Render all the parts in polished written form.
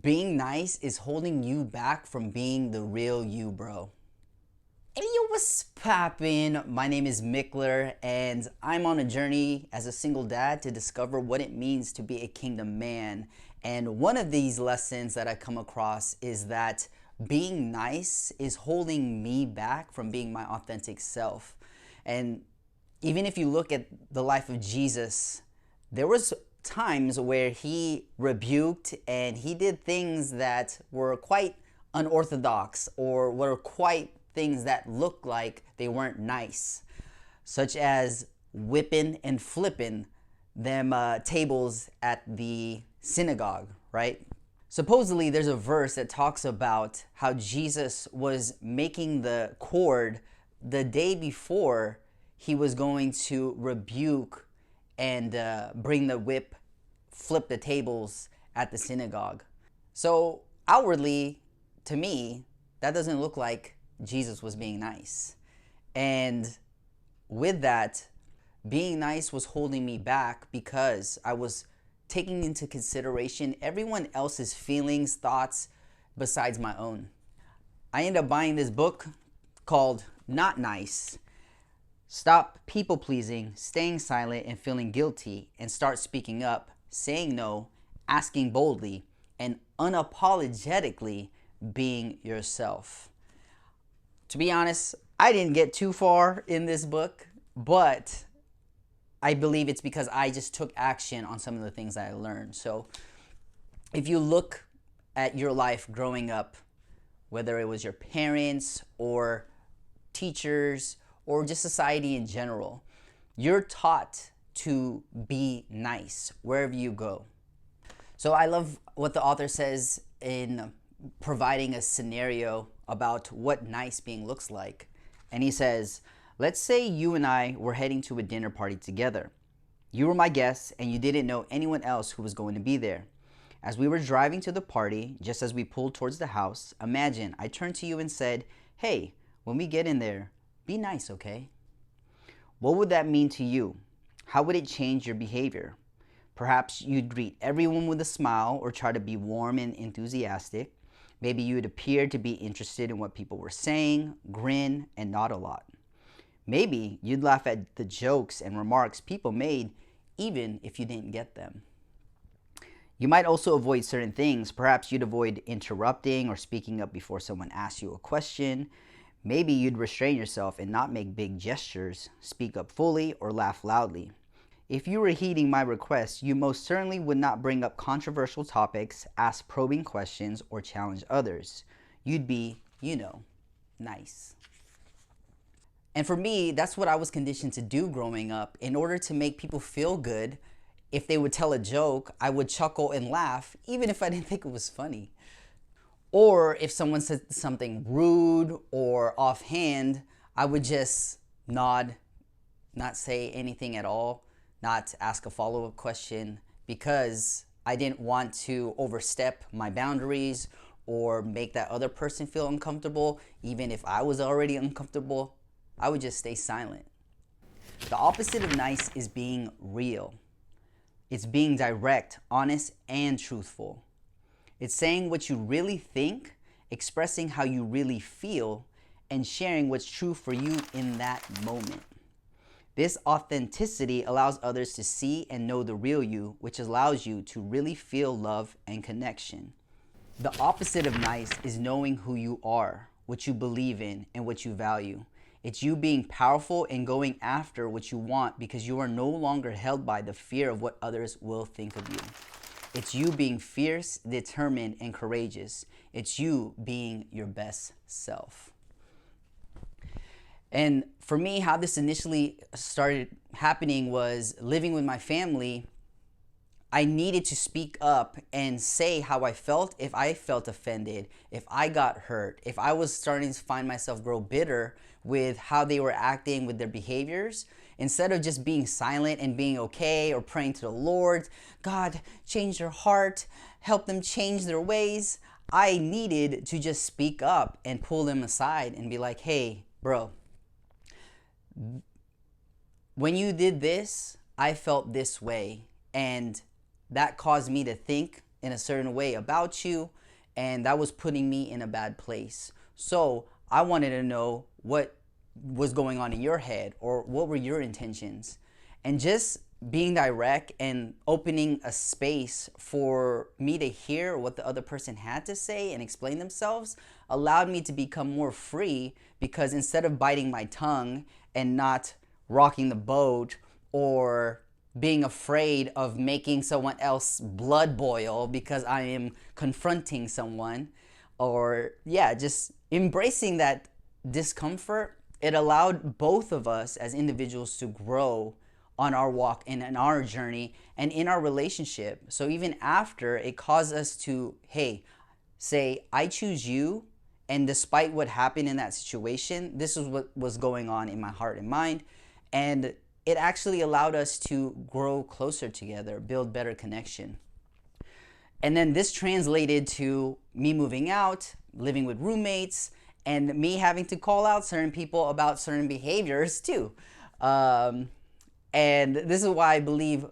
Being nice is holding you back from being the real you, bro. Hey, yo, what's poppin'? My name is Mickler, and I'm on a journey as a single dad to discover what it means to be a kingdom man. And one of these lessons that I come across is that being nice is holding me back from being my authentic self. And even if you look at the life of Jesus, there was times where he rebuked and he did things that were quite unorthodox or were quite things that looked like they weren't nice, such as whipping and flipping them tables at the synagogue, right? Supposedly there's a verse that talks about how Jesus was making the chord the day before he was going to rebuke and bring the whip, flip the tables at the synagogue. So outwardly, to me, that doesn't look like Jesus was being nice. And with that, being nice was holding me back because I was taking into consideration everyone else's feelings, thoughts, besides my own. I ended up buying this book called Not Nice. Stop people pleasing, staying silent and feeling guilty, and start speaking up, saying no, asking boldly, and unapologetically being yourself. To be honest, I didn't get too far in this book, but I believe it's because I just took action on some of the things that I learned. So if you look at your life growing up, whether it was your parents or teachers or just society in general, you're taught to be nice wherever you go. So I love what the author says in providing a scenario about what nice being looks like. And he says, let's say you and I were heading to a dinner party together. You were my guest and you didn't know anyone else who was going to be there. As we were driving to the party, just as we pulled towards the house, imagine I turned to you and said, hey, when we get in there, be nice, okay? What would that mean to you? How would it change your behavior? Perhaps you'd greet everyone with a smile or try to be warm and enthusiastic. Maybe you'd appear to be interested in what people were saying, grin, and nod a lot. Maybe you'd laugh at the jokes and remarks people made, even if you didn't get them. You might also avoid certain things. Perhaps you'd avoid interrupting or speaking up before someone asks you a question. Maybe you'd restrain yourself and not make big gestures, speak up fully, or laugh loudly. If you were heeding my request, you most certainly would not bring up controversial topics, ask probing questions, or challenge others. You'd be, nice. And for me, that's what I was conditioned to do growing up. In order to make people feel good, if they would tell a joke, I would chuckle and laugh, even if I didn't think it was funny. Or if someone said something rude or offhand, I would just nod, not say anything at all, not ask a follow-up question, because I didn't want to overstep my boundaries or make that other person feel uncomfortable. Even if I was already uncomfortable, I would just stay silent. The opposite of nice is being real. It's being direct, honest, and truthful. It's saying what you really think, expressing how you really feel, and sharing what's true for you in that moment. This authenticity allows others to see and know the real you, which allows you to really feel love and connection. The opposite of nice is knowing who you are, what you believe in, and what you value. It's you being powerful and going after what you want because you are no longer held by the fear of what others will think of you. It's you being fierce, determined, and courageous. It's you being your best self. And for me, how this initially started happening was living with my family. I needed to speak up and say how I felt if I felt offended, if I got hurt, if I was starting to find myself grow bitter with how they were acting with their behaviors. Instead of just being silent and being okay or praying to the Lord, God, change their heart, help them change their ways, I needed to just speak up and pull them aside and be like, hey, bro, when you did this, I felt this way. And that caused me to think in a certain way about you, and that was putting me in a bad place. So I wanted to know what was going on in your head, or what were your intentions. And just being direct and opening a space for me to hear what the other person had to say and explain themselves allowed me to become more free, because instead of biting my tongue and not rocking the boat, or being afraid of making someone else blood boil because I am confronting someone, or just embracing that discomfort, it allowed both of us as individuals to grow on our walk and in our journey and in our relationship. So even after, it caused us to, hey, say, I choose you, and despite what happened in that situation, this is what was going on in my heart and mind. And it actually allowed us to grow closer together, build better connection. And then this translated to me moving out, living with roommates, and me having to call out certain people about certain behaviors too. And this is why I believe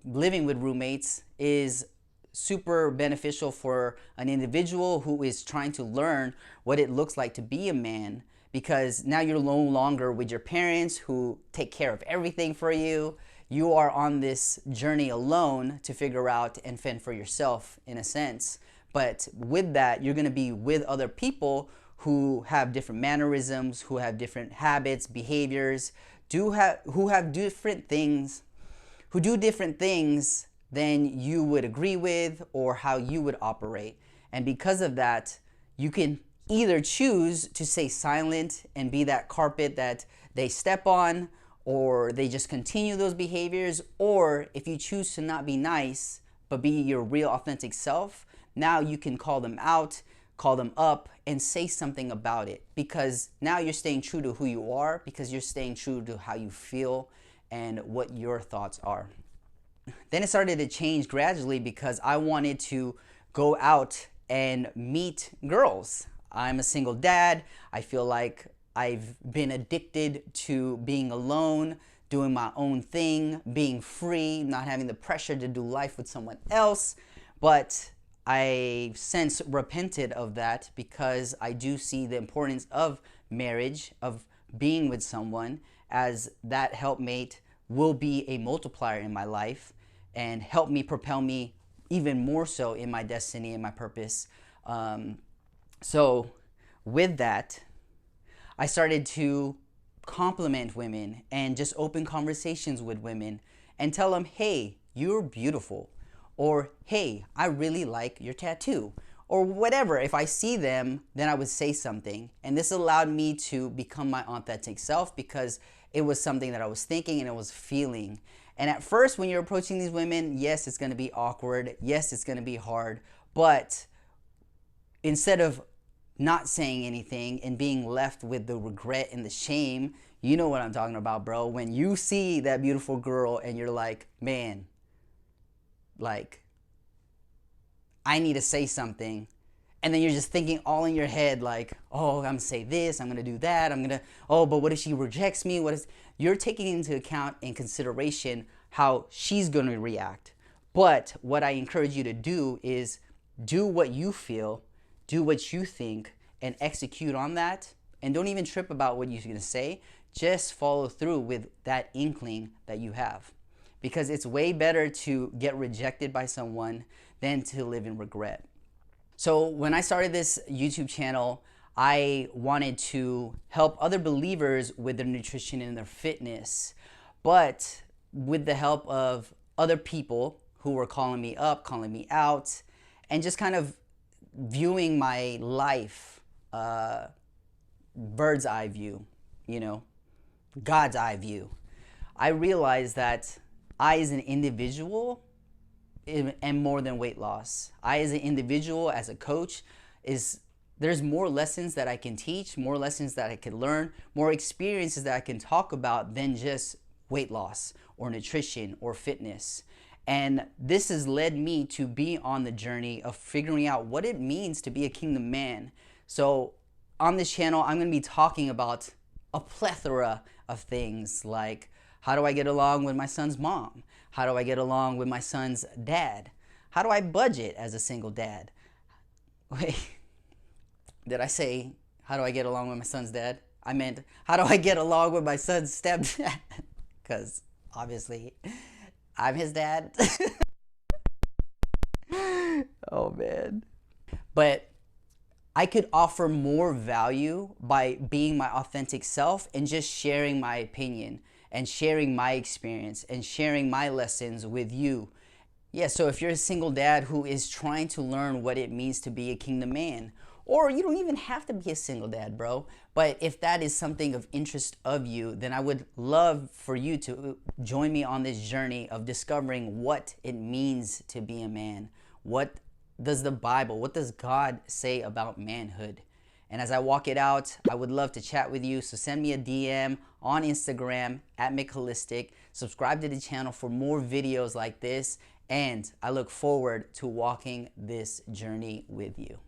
living with roommates is super beneficial for an individual who is trying to learn what it looks like to be a man, because now you're no longer with your parents who take care of everything for you. You are on this journey alone to figure out and fend for yourself, in a sense. But with that, you're going to be with other people who have different mannerisms, who have different habits, behaviors, who have different things, who do different things than you would agree with or how you would operate. And because of that, you can either choose to stay silent and be that carpet that they step on, or they just continue those behaviors. Or if you choose to not be nice, but be your real authentic self, now you can call them out, call them up, and say something about it. Because now you're staying true to who you are, because you're staying true to how you feel and what your thoughts are. Then it started to change gradually, because I wanted to go out and meet girls. I'm a single dad. I feel like I've been addicted to being alone, doing my own thing, being free, not having the pressure to do life with someone else. But I since repented of that, because I do see the importance of marriage, of being with someone, as that helpmate will be a multiplier in my life and help me propel me even more so in my destiny and my purpose. So with that, I started to compliment women and just open conversations with women and tell them, hey, you're beautiful. Or, hey, I really like your tattoo. Or whatever. If I see them, then I would say something. And this allowed me to become my authentic self, because it was something that I was thinking and I was feeling. And at first, when you're approaching these women, yes, it's going to be awkward. Yes, it's going to be hard. But instead of not saying anything and being left with the regret and the shame, you know what I'm talking about, bro. When you see that beautiful girl and you're like, man, like, I need to say something. And then you're just thinking all in your head, like, oh, I'm going to say this, I'm going to do that, but what if she rejects me? You're taking into account and consideration how she's going to react. But what I encourage you to do is do what you feel, do what you think, and execute on that. And don't even trip about what you're going to say. Just follow through with that inkling that you have. Because it's way better to get rejected by someone than to live in regret. So when I started this YouTube channel, I wanted to help other believers with their nutrition and their fitness, but with the help of other people who were calling me up, calling me out, and just kind of viewing my life bird's eye view, God's eye view. I realized that I, as an individual, am more than weight loss. I, as an individual, as a coach, there's more lessons that I can teach, more lessons that I can learn, more experiences that I can talk about than just weight loss or nutrition or fitness. And this has led me to be on the journey of figuring out what it means to be a kingdom man. So on this channel, I'm going to be talking about a plethora of things, like, how do I get along with my son's mom? How do I get along with my son's dad? How do I budget as a single dad? Wait, did I say, how do I get along with my son's dad? I meant, how do I get along with my son's stepdad? Because obviously, I'm his dad. Oh, man. But I could offer more value by being my authentic self and just sharing my opinion and sharing my experience and sharing my lessons with you. Yeah, so if you're a single dad who is trying to learn what it means to be a kingdom man, or you don't even have to be a single dad, bro, but if that is something of interest of you, then I would love for you to join me on this journey of discovering what it means to be a man. What does the Bible, what does God say about manhood? And as I walk it out, I would love to chat with you. So send me a DM on Instagram at McHolistic. Subscribe to the channel for more videos like this. And I look forward to walking this journey with you.